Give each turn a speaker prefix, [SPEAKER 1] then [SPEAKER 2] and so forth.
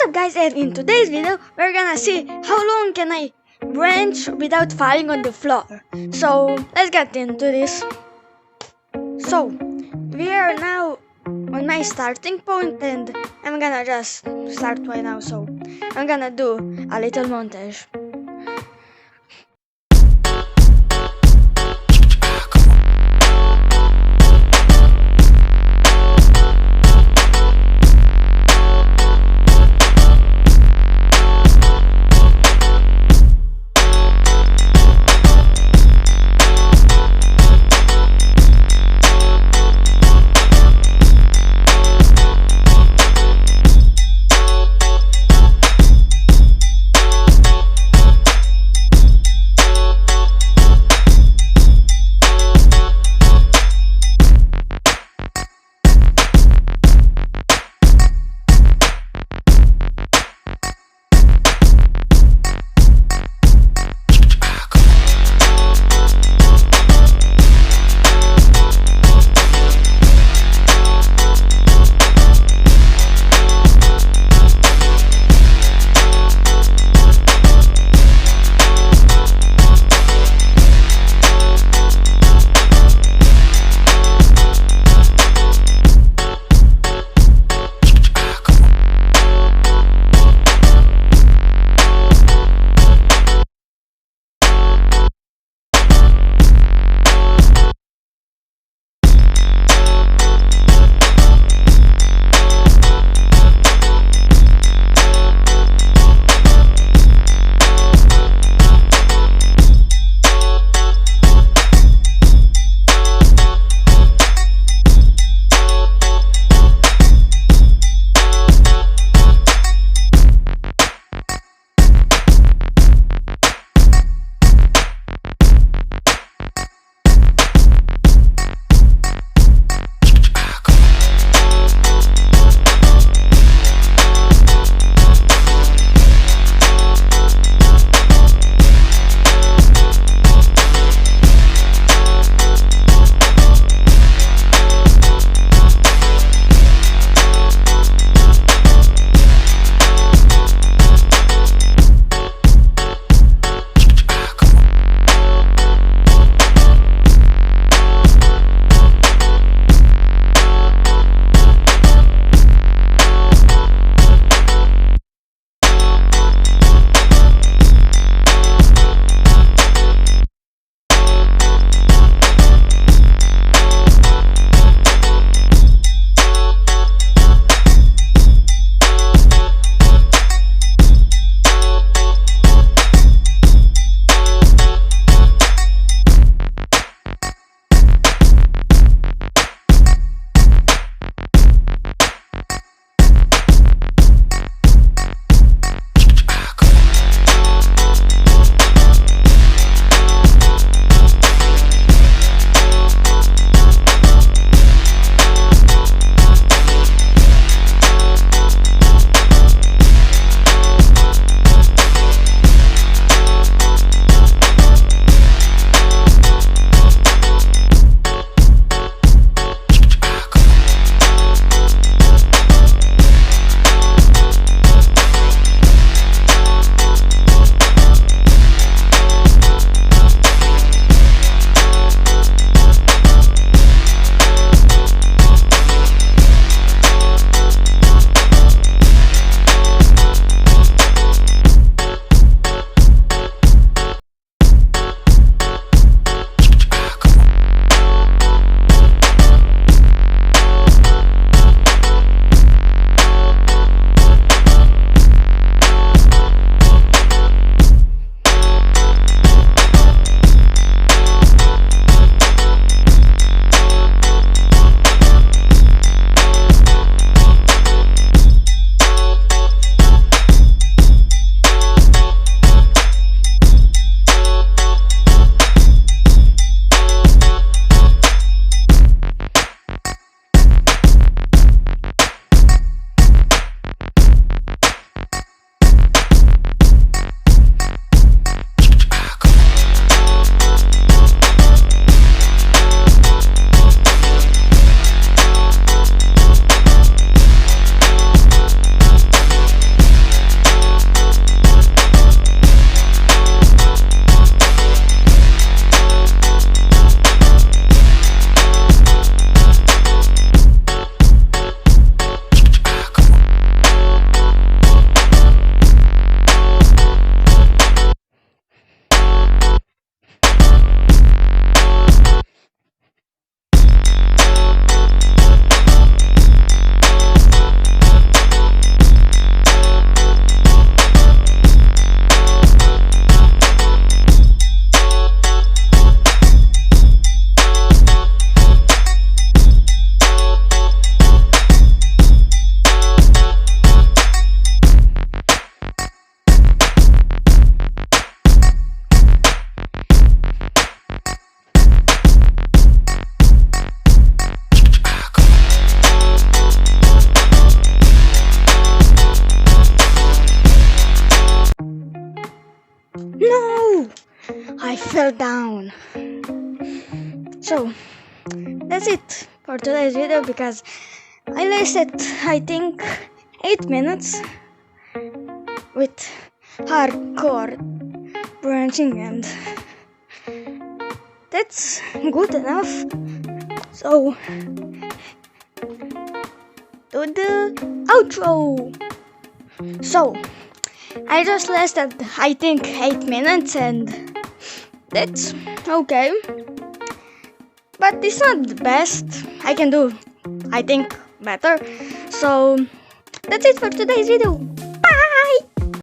[SPEAKER 1] up guys, and in today's video we're gonna see how long can I branch without falling on the floor. So let's get into this. So we are now on my starting point and I'm gonna just start right now, so I'm gonna do a little montage. fell down. So that's it for today's video, because I lasted, I think, 8 minutes with hardcore branching, and that's good enough. So to the outro. So I just lasted, I think, 8 minutes, and that's okay. But it's not the best. I can do, I think, better. So that's it for today's video.